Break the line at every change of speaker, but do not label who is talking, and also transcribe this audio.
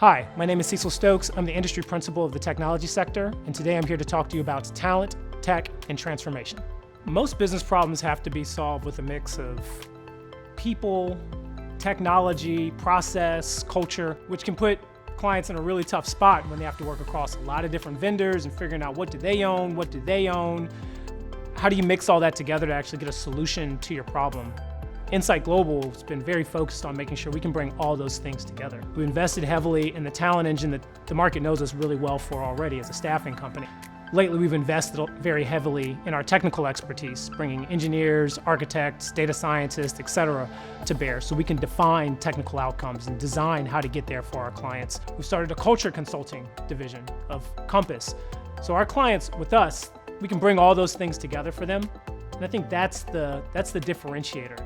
Hi, my name is Cecil Stokes. I'm the industry principal of the technology sector, and today I'm here to talk to you about talent, tech, and transformation. Most business problems have to be solved with a mix of people, technology, process, culture, which can put clients in a really tough spot when they have to work across a lot of different vendors and figuring out what do they own, how do you mix all that together to actually get a solution to your problem. Insight Global has been very focused on making sure we can bring all those things together. We invested heavily in the talent engine that the market knows us really well for already as a staffing company. Lately, we've invested very heavily in our technical expertise, bringing engineers, architects, data scientists, etc. to bear so we can define technical outcomes and design how to get there for our clients. We've started a culture consulting division of Compass. So our clients with us, we can bring all those things together for them. And I think that's the differentiator.